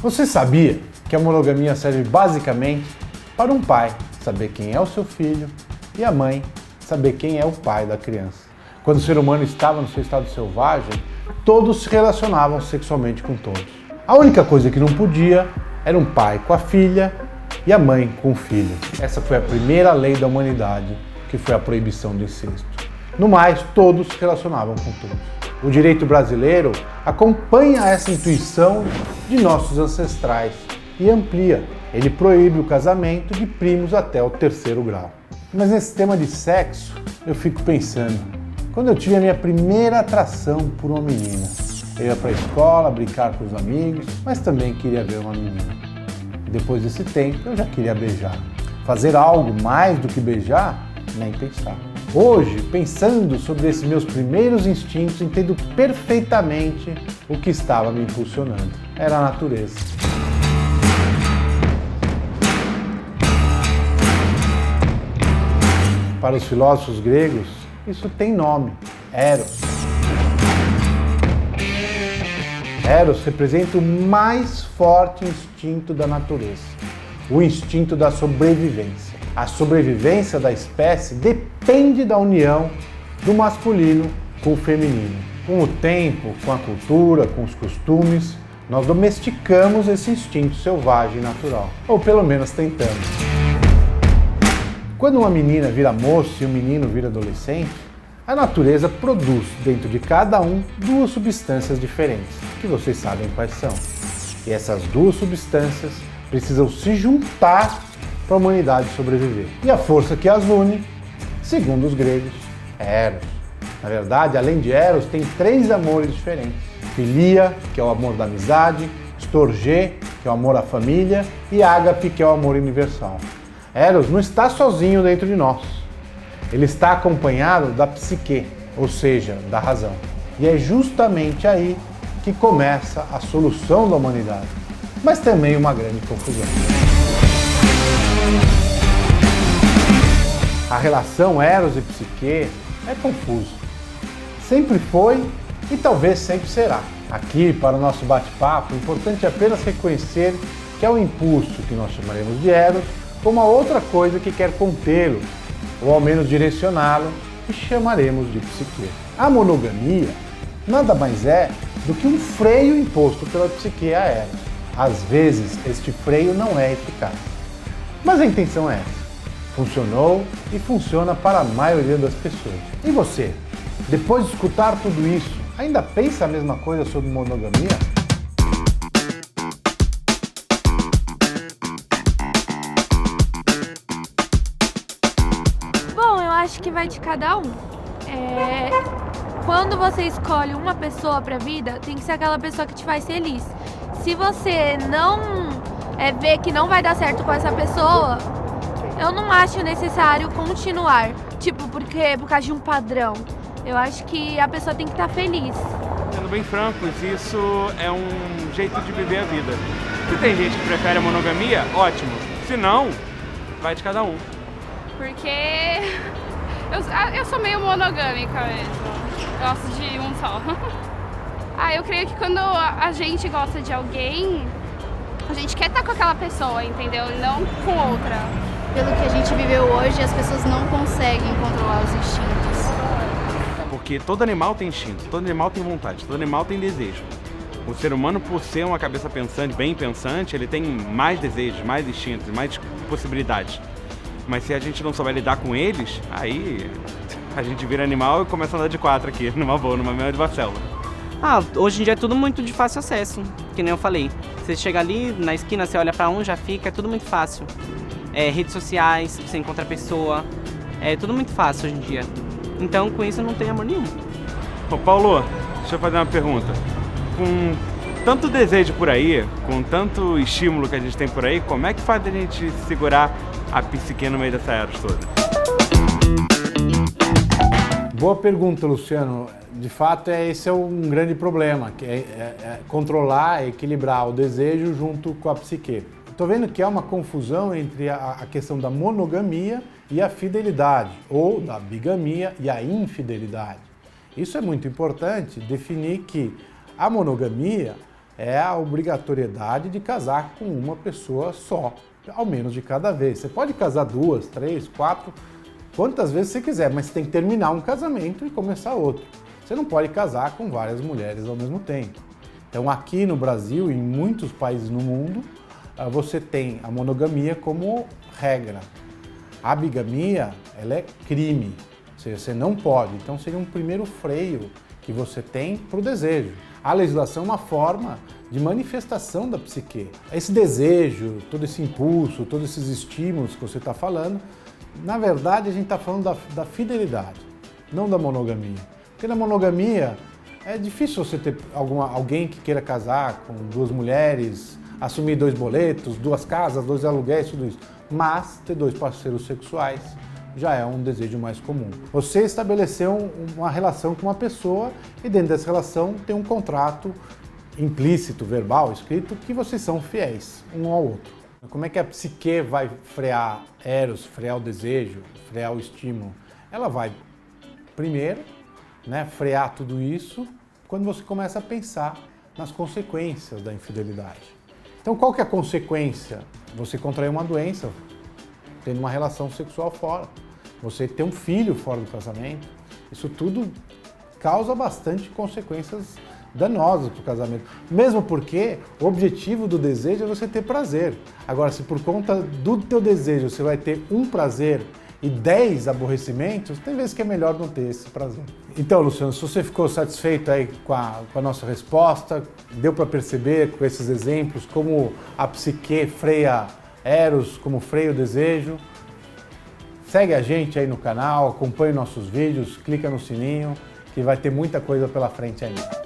Você sabia que a monogamia serve basicamente para um pai saber quem é o seu filho e a mãe saber quem é o pai da criança? Quando o ser humano estava no seu estado selvagem, todos se relacionavam sexualmente com todos. A única coisa que não podia era um pai com a filha e a mãe com o filho. Essa foi a primeira lei da humanidade, que foi a proibição do incesto. No mais, todos se relacionavam com todos. O direito brasileiro acompanha essa intuição de nossos ancestrais e amplia. Ele proíbe o casamento de primos até o 3º grau. Mas nesse tema de sexo, eu fico pensando, quando eu tive a minha primeira atração por uma menina. Eu ia para a escola, brincar com os amigos, mas também queria ver uma menina. Depois desse tempo, eu já queria beijar. Fazer algo mais do que beijar? Nem pensar. Hoje, pensando sobre esses meus primeiros instintos, entendo perfeitamente o que estava me impulsionando. Era a natureza. Para os filósofos gregos, isso tem nome: Eros. Eros representa o mais forte instinto da natureza, o instinto da sobrevivência. A sobrevivência da espécie depende da união do masculino com o feminino. Com o tempo, com a cultura, com os costumes, nós domesticamos esse instinto selvagem e natural, ou pelo menos tentamos. Quando uma menina vira moça e um menino vira adolescente, a natureza produz dentro de cada um duas substâncias diferentes, que vocês sabem quais são. E essas duas substâncias precisam se juntar para a humanidade sobreviver. E a força que as une, segundo os gregos, é Eros. Na verdade, além de Eros, tem 3 amores diferentes. Filia, que é o amor da amizade, Storge, que é o amor à família, e Ágape, que é o amor universal. Eros não está sozinho dentro de nós. Ele está acompanhado da psique, ou seja, da razão. E é justamente aí que começa a solução da humanidade, mas também uma grande confusão. A relação Eros e psique é confusa. Sempre foi e talvez sempre será. Aqui, para o nosso bate-papo, o importante é apenas reconhecer que é um impulso que nós chamaremos de Eros, como a outra coisa que quer contê-lo, ou ao menos direcioná-lo, que chamaremos de psique. A monogamia nada mais é do que um freio imposto pela psique a Eros. Às vezes, este freio não é eficaz. Mas a intenção é essa. Funcionou e funciona para a maioria das pessoas. E você? Depois de escutar tudo isso, ainda pensa a mesma coisa sobre monogamia? Bom, eu acho que vai de cada um. Quando você escolhe uma pessoa pra vida, tem que ser aquela pessoa que te faz feliz. Se você não vê que não vai dar certo com essa pessoa, eu não acho necessário continuar. Por causa de um padrão. Eu acho que a pessoa tem que estar feliz. Sendo bem francos, isso é um jeito de viver a vida. Se tem gente que prefere a monogamia, ótimo. Se não, vai de cada um. Porque eu sou meio monogâmica mesmo. Gosto de um só. Eu creio que quando a gente gosta de alguém, a gente quer estar com aquela pessoa, entendeu? E não com outra. Pelo que a gente viveu hoje, as pessoas não conseguem controlar os instintos. Porque todo animal tem instinto, todo animal tem vontade, todo animal tem desejo. O ser humano, por ser uma cabeça pensante, bem pensante, ele tem mais desejos, mais instintos, mais possibilidades. Mas se a gente não souber lidar com eles, aí a gente vira animal e começa a andar de 4 aqui, numa boa, numa mesma de Barcela. Hoje em dia é tudo muito de fácil acesso, que nem eu falei. Você chega ali na esquina, você olha pra um, já fica, é tudo muito fácil. Redes sociais, você encontra a pessoa, é tudo muito fácil hoje em dia. Então com isso não tem amor nenhum. Ô Paulo, deixa eu fazer uma pergunta. Com tanto desejo por aí, com tanto estímulo que a gente tem por aí, como é que faz a gente segurar a psique no meio dessa Eros toda? Boa pergunta, Luciano. De fato, esse é um grande problema, que é controlar, equilibrar o desejo junto com a psique. Estou vendo que há uma confusão entre a questão da monogamia e a fidelidade, ou da bigamia e a infidelidade. Isso é muito importante, definir que a monogamia é a obrigatoriedade de casar com uma pessoa só, ao menos de cada vez. Você pode casar 2, 3, 4, quantas vezes você quiser, mas você tem que terminar um casamento e começar outro. Você não pode casar com várias mulheres ao mesmo tempo. Então aqui no Brasil e em muitos países no mundo, você tem a monogamia como regra. A bigamia, ela é crime, ou seja, você não pode. Então seria um primeiro freio que você tem para o desejo. A legislação é uma forma de manifestação da psique. Esse desejo, todo esse impulso, todos esses estímulos que você está falando, na verdade a gente está falando da fidelidade, não da monogamia. Porque na monogamia é difícil você ter alguém que queira casar com 2 mulheres, assumir 2 boletos, 2 casas, 2 aluguéis, tudo isso. Mas ter 2 parceiros sexuais já é um desejo mais comum. Você estabeleceu uma relação com uma pessoa e dentro dessa relação tem um contrato implícito, verbal, escrito, que vocês são fiéis um ao outro. Como é que a psique vai frear eros, frear o desejo, frear o estímulo? Ela vai, primeiro, frear tudo isso quando você começa a pensar nas consequências da infidelidade. Então, qual que é a consequência? Você contrair uma doença, tendo uma relação sexual fora. Você ter um filho fora do casamento. Isso tudo causa bastante consequências danosas para o casamento. Mesmo porque o objetivo do desejo é você ter prazer. Agora, se por conta do teu desejo você vai ter um prazer e 10 aborrecimentos, tem vezes que é melhor não ter esse prazer. Então, Luciano, se você ficou satisfeito aí com a nossa resposta, deu para perceber com esses exemplos como a psique freia eros, como freia o desejo, segue a gente aí no canal, acompanhe nossos vídeos, clica no sininho, que vai ter muita coisa pela frente ainda.